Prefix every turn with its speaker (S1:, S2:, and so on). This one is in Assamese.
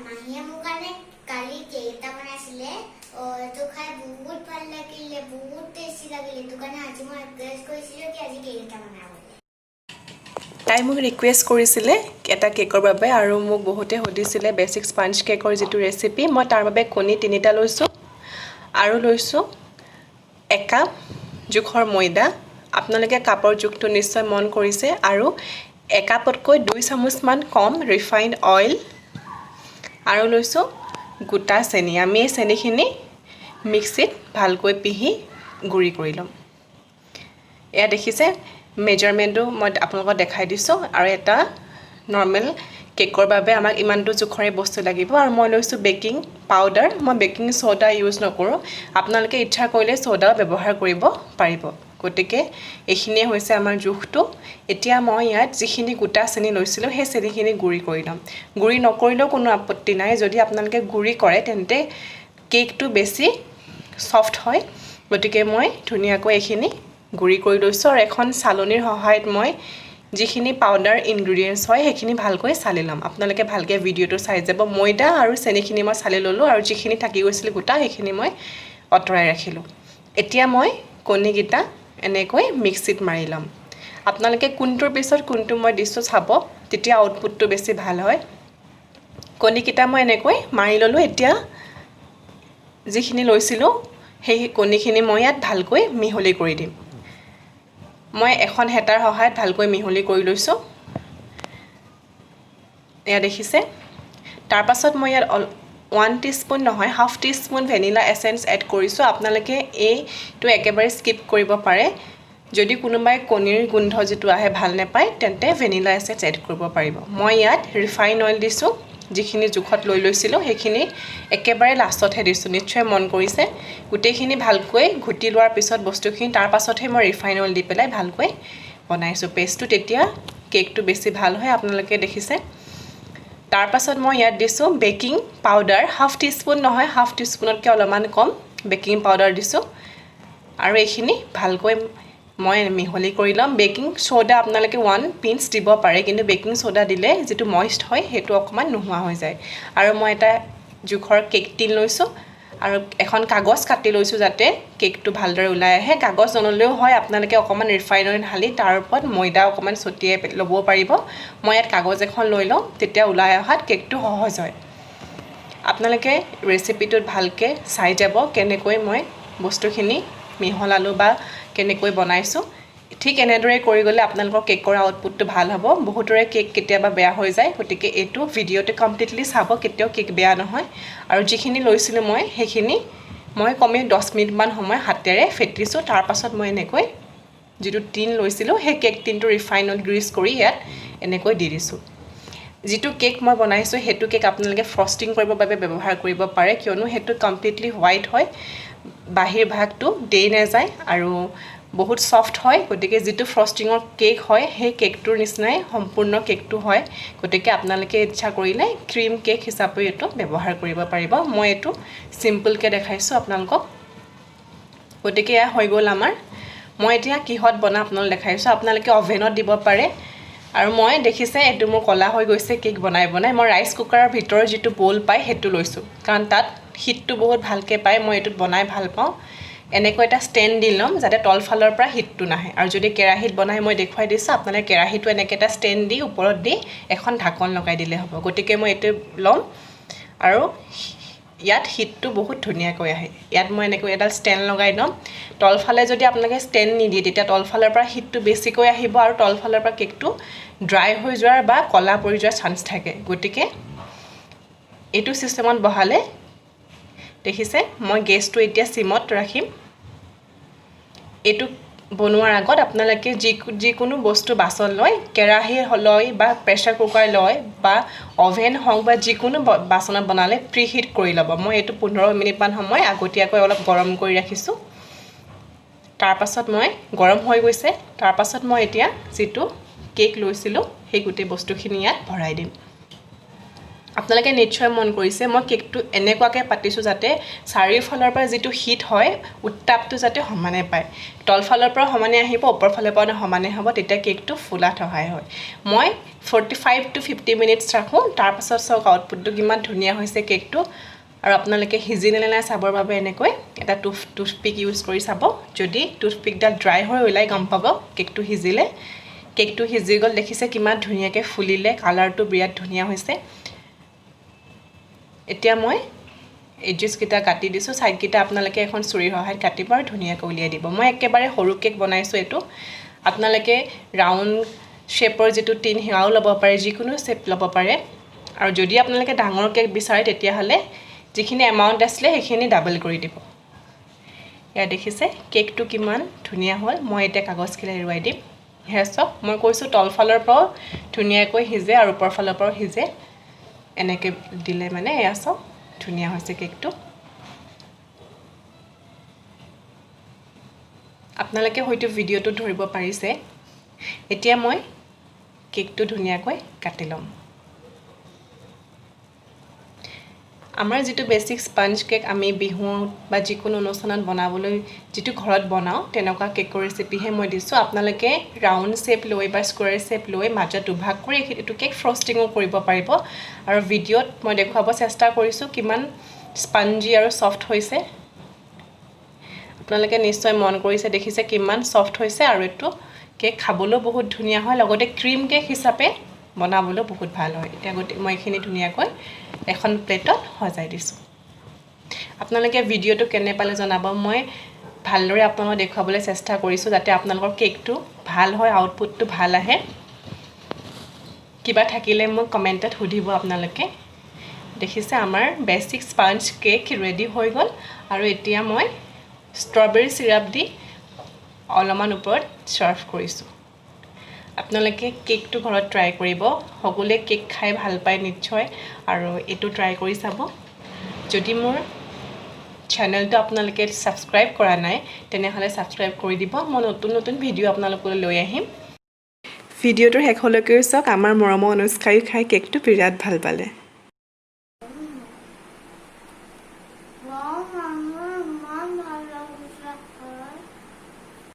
S1: মাহীয়ে মোৰ কাৰণে কালি কেক এটা বনাইছিলে তো খাই বহুত ভাল লাগিলে বহুত টেষ্টি লাগিলে তো কাৰণে আজি মই ৰিকুৱেষ্ট কৰিছিলোঁ কি আজি কেক এটা বনাবলৈ
S2: তাই মোক ৰিকুৱেষ্ট কৰিছিলে এটা কেকৰ বাবে আৰু মোক বহুতে সুধিছিলে বেচিক স্পঞ্জ কেকৰ যিটো ৰেচিপি মই তাৰ বাবে কণী 3টা লৈছোঁ আৰু লৈছোঁ 1 কাপ জোখৰ ময়দা আপোনালোকে কাপৰ জোখটো নিশ্চয় মন কৰিছে আৰু 1 কাপতকৈ 2 চামুচমান কম ৰিফাইন্ড অইল আৰু লৈছোঁ গোটা চেনি আমি এই চেনিখিনি মিক্সিত ভালকৈ পিহি গুড়ি কৰি ল'ম এয়া দেখিছে মেজাৰমেণ্টটো মই আপোনালোকক দেখাই দিছোঁ আৰু এটা নৰ্মেল কেকৰ বাবে আমাক ইমানটো জোখৰে বস্তু লাগিব আৰু মই লৈছোঁ বেকিং পাউডাৰ মই বেকিং সোডা ইউজ নকৰোঁ আপোনালোকে ইচ্ছা কৰিলে সোডা ব্যৱহাৰ কৰিব পাৰিব গতিকে এইখিনিয়ে হৈছে আমাৰ জোখটো এতিয়া মই ইয়াত যিখিনি গোটা চেনি লৈছিলোঁ সেই চেনিখিনি গুড়ি কৰি ল'ম গুড়ি নকৰিলেও কোনো আপত্তি নাই যদি আপোনালোকে গুড়ি কৰে তেন্তে কেকটো বেছি সফট হয় গতিকে মই ধুনীয়াকৈ এইখিনি গুড়ি কৰি লৈছোঁ আৰু এখন চালনীৰ সহায়ত মই যিখিনি পাউডাৰ ইনগ্ৰেডিয়েন্টছ হয় সেইখিনি ভালকৈ চালি ল'ম আপোনালোকে ভালকৈ ভিডিঅ'টো চাই যাব ময়দা আৰু চেনিখিনি মই চালি ল'লোঁ আৰু যিখিনি থাকি গৈছিল গোটা সেইখিনি মই অতৰাই ৰাখিলোঁ এতিয়া মই কণীকেইটা এনেকৈ মিক্সিত মাৰি ল'ম আপোনালোকে কোনটোৰ পিছত কোনটো মই দিছোঁ চাব তেতিয়া আউটপুটটো বেছি ভাল হয় কণীকেইটা মই এনেকৈ মাৰি ল'লোঁ এতিয়া যিখিনি লৈছিলোঁ সেই কণীখিনি মই ইয়াত ভালকৈ মিহলি কৰি দিম মই এখন হেতাৰ সহায়ত ভালকৈ মিহলি কৰি লৈছোঁ এয়া দেখিছে তাৰ পাছত মই ইয়াত 1 টিস্পুন নহয় half teaspoon vanilla essence add কৰিছোঁ আপোনালোকে এইটো একেবাৰে স্কিপ কৰিব পাৰে যদি কোনোবাই কণীৰ গোন্ধ যেটো আহে ভাল নাপায় তেন্তে ভেনিলা এসেন্স এড কৰিব পাৰিব মই ইয়াত ৰিফাইন অইল দিছোঁ যিখিনি জোখত লৈ লৈছিলোঁ সেইখিনি একেবাৰে লাষ্টতহে দিছোঁ নিশ্চয় মন কৰিছে গোটেইখিনি ভালকৈ ঘুটি লোৱাৰ পিছত বস্তুখিনি তাৰ পাছতহে মই ৰিফাইন অইল দি পেলাই ভালকৈ বনাইছোঁ পেষ্টটো তেতিয়া কেকটো বেছি ভাল হয় আপোনালোকে দেখিছে তাৰ পাছত মই ইয়াত দিছোঁ বেকিং পাউডাৰ হাফ টিস্পুন নহয় হাফ টিস্পুনতকৈ অলপমান কম বেকিং পাউডাৰ দিছোঁ আৰু এইখিনি ভালকৈ মই মিহলি কৰি ল'ম বেকিং সোডা আপোনালোকে 1 পিঞ্চ দিব পাৰে কিন্তু বেকিং সোডা দিলে যেটো ময়েষ্ট হয় হেতু অকমান নোহোৱা হৈ যায় আৰু মই এটা জোখৰ কেক টিন লৈছোঁ আৰু এখন কাগজ কাটি লৈছোঁ যাতে কেকটো ভালদৰে ওলাই আহে কাগজ নললেও হয় আপোনালোকে অকমান ৰিফাইন অইল ঢালি তাৰ ওপৰত ময়দা অকমান ছটিয়াই ল'ব পাৰিব মই ইয়াত কাগজ এখন লৈ লওঁ তেতিয়া ওলাই অহাত কেকটো সহজ হয় আপোনালোকে ৰেচিপিটোত ভালকৈ চাই যাব কেনেকৈ মই বস্তুখিনি মিহলালো বা কেনেকৈ বনাইছো ঠিক এনেদৰে কৰি গলে আপোনালোকৰ কেকৰ আউটপুটটো ভাল হ'ব বহুতৰে কেক কেতিয়াবা বেয়া হৈ যায় গতিকে এটো ভিডিওতে কমপ্লিটলি চাব কেতিয়াও কেক বেয়া নহয় আৰু যিখিনি লৈছিল মই সেইখিনি মই কমে 10 মিনিট মান সময় হাতেৰে ফেটিছো তাৰ পাছত মই এনেকৈ যেটো টিন লৈছিলো সেই কেক টিনটো ৰিফাইন অইল গ্ৰীজ কৰি ইয়াত এনেকৈ দি দিছো যেটো কেক মই বনাইছো হেতু কেক আপোনালোকে ফ্ৰষ্টিং কৰিবৰ বাবে ব্যৱহাৰ কৰিব পাৰে কিয়নো হেতু কমপ্লিটলি হোৱাইট হয় বাহিৰ ভাগটো দেই না যায় আৰু বহুত সফট হয় গতিকে যেটো ফ্ৰষ্টিংৰ কেক হয় সেই কেকটোৰ নিচিনাই সম্পূৰ্ণ কেকটো হয় গতিকে আপোনালোকে ইচ্ছা কৰিলে ক্ৰীম কেক হিচাপে এটো ব্যৱহাৰ কৰিব পাৰিব মই এটো সিম্পল কে দেখাইছো আপোনালোকক গতিকে এয়া হৈ গ'ল আমাৰ মই এতিয়া কিহত বনা আপোনালোক দেখাইছো আপোনালোকে অভেনত দিব পাৰে আৰু মই দেখিছে এটো মোৰ কলা হৈ গৈছে কেক বনাই মই ৰাইস কুকাৰৰ ভিতৰৰ যেটো বোল পাই হেতু লৈছো কাৰণ তাত হিটটো বহুত ভালকে পায় মই এটো বনাই ভাল পাওঁ এনেকৈ এটা ষ্টেণ্ড দি লম যাতে তলফালৰ পৰা হিটটো নাহে আৰু যদি কেৰাহিত বনাই মই দেখুৱাই দিছো আপোনালোকে কেৰাহিটো এনেকৈ এটা ষ্টেণ্ড দি ওপৰত দি এখন ঢাকন লগাই দিলে হ'ব গতিকে মই এটো লম আৰু ইয়াত হিটটো বহুত ধুনীয়াকৈ আহে ইয়াত মই এনেকৈ এটা ষ্টেণ্ড লগাই লম তলফালে যদি আপোনালোকে ষ্টেণ্ড নিদিয়ে তেতিয়া তলফালৰ পৰা হিটটো বেছিকৈ আহিব আৰু তলফালৰ পৰা কেকটো ড্ৰাই হৈ যোৱাৰ বা কলা পৰি যোৱাৰ চান্স থাকে গতিকে এটো সিস্টেমত বহালে দেখিছে মই গেছটো এতিয়া সিমত ৰাখিম এটো বনোৱাৰ আগত আপোনালোকে যিকোনো বস্তু বাছন লয় কেৰাহী লয় বা প্ৰেছাৰ কুকাৰ লয় বা ওভেন হওক বা যিকোনো বাছনত বনালে প্ৰি হিট কৰি ল'ব মই এটো 15 মিনিট মান সময় আগতীয়াকৈ অলপ গৰম কৰি ৰাখিছো তাৰ পাছত মই গৰম হৈ গৈছে তাৰ পাছত মই এতিয়া যেটো কেক লৈছিলো সেই গুটি বস্তুখিনি ইয়াত ভৰাই দিম আপোনালোকে নিশ্চয় মন কৰিছে মই কেকটো এনেকুৱাকৈ পাতিছোঁ যাতে চাৰিওফালৰ পৰা যিটো হিট হয় উত্তাপটো যাতে সমানে পায় তলফালৰ পৰা সমানে আহিব ওপৰ ফালৰ পৰা সমানে হ'ব তেতিয়া কেকটো ফুলাত সহায় হয় মই 45 to 50 মিনিটছ ৰাখোঁ তাৰপাছত চাওক আউটপুটটো কিমান ধুনীয়া হৈছে কেকটো আৰু আপোনালোকে সিজিলে নে নাই চাবৰ বাবে এনেকৈ এটা টুথপিক ইউজ কৰি চাব যদি টুথপিকডাল ড্ৰাই হৈ ওলাই গম পাব কেকটো সিজিলে কেকটো সিজি গ'ল দেখিছে কিমান ধুনীয়াকৈ ফুলিলে কালাৰটো বিৰাট ধুনীয়া হৈছে এতিয়া মই এডজেছকেইটা কাটি দিছোঁ ছাইডকেইটা আপোনালোকে এখন চুৰিৰ সহায়ত কাটিব আৰু ধুনীয়াকৈ উলিয়াই দিব মই একেবাৰে সৰু কেক বনাইছোঁ এইটো আপোনালোকে ৰাউণ্ড শ্বেপৰ যিটো টিন সেয়াও ল'ব পাৰে যিকোনো শ্বেপ ল'ব পাৰে আৰু যদি আপোনালোকে ডাঙৰ কেক বিচাৰে তেতিয়াহ'লে যিখিনি এমাউণ্ট আছিলে সেইখিনি ডাবল কৰি দিব এয়া দেখিছে কেকটো কিমান ধুনীয়া হ'ল মই এতিয়া কাগজখিলা এৰুৱাই দিম সেয়া চাওক মই কৈছোঁ তলফালৰ পৰাও ধুনীয়াকৈ সিজে আৰু ওপৰ ফালৰ পৰাও সিজে এনেকৈ দিলে মানে এয়া চাওক ধুনীয়া হৈছে কেকটো আপোনালোকে হয়তো ভিডিঅ'টো ধৰিব পাৰিছে এতিয়া মই কেকটো ধুনীয়াকৈ কাটি ল'ম আমাৰ যিটো বেছিক স্পঞ্জ কেক আমি বিহু বা যিকোনো অনুষ্ঠানত বনাবলৈ যিটো ঘৰত বনাওঁ তেনেকুৱা কেকৰ ৰেচিপিহে মই দিছোঁ আপোনালোকে ৰাউণ্ড শ্বেপ লৈ বা স্কুৱেৰ শ্বেপ লৈ মাজত দুভাগ কৰি এইটো কেক ফ্ৰষ্টিঙো কৰিব পাৰিব আৰু ভিডিঅ'ত মই দেখুৱাব চেষ্টা কৰিছোঁ কিমান স্পঞ্জি আৰু ছফ্ট হৈছে আপোনালোকে নিশ্চয় মন কৰিছে দেখিছে কিমান ছফ্ট হৈছে আৰু এইটো কেক খাবলৈও বহুত ধুনীয়া হয় লগতে ক্ৰীম কেক হিচাপে বনাবলৈও বহুত ভাল হয় এতিয়া মই এইখিনি ধুনীয়াকৈ এখন প্লেটত সজাই দিছোঁ আপোনালোকে ভিডিঅ'টো কেনে পালে জনাব মই ভালদৰে আপোনালোকক দেখুৱাবলৈ চেষ্টা কৰিছোঁ যাতে আপোনালোকৰ কেকটো ভাল হয় আউটপুটটো ভাল আহে কিবা থাকিলে মোক কমেণ্টত সুধিব আপোনালোকে দেখিছে আমাৰ বেছিক স্পঞ্জ কেক ৰেডি হৈ গ'ল আৰু এতিয়া মই ষ্ট্ৰবেৰী চিৰাপ দি অলপমান ওপৰত চাৰ্ভ কৰিছোঁ আপোনালোকে কেকটো ঘৰত ট্ৰাই কৰিব সকলোৱে কেক খাই ভাল পায় নিশ্চয় আৰু এইটো ট্ৰাই কৰি চাব যদি মোৰ চেনেলটো আপোনালোকে ছাবস্ক্ৰাইব কৰা নাই তেনেহ'লে ছাবস্ক্ৰাইব কৰি দিব মই নতুন নতুন ভিডিঅ' আপোনালোকলৈ লৈ আহিম ভিডিঅ'টোৰ শেষলৈকে চাওক আমাৰ মৰমৰ অনুষ্কাই খাই কেকটো বিৰাট ভাল পালে
S1: Wow,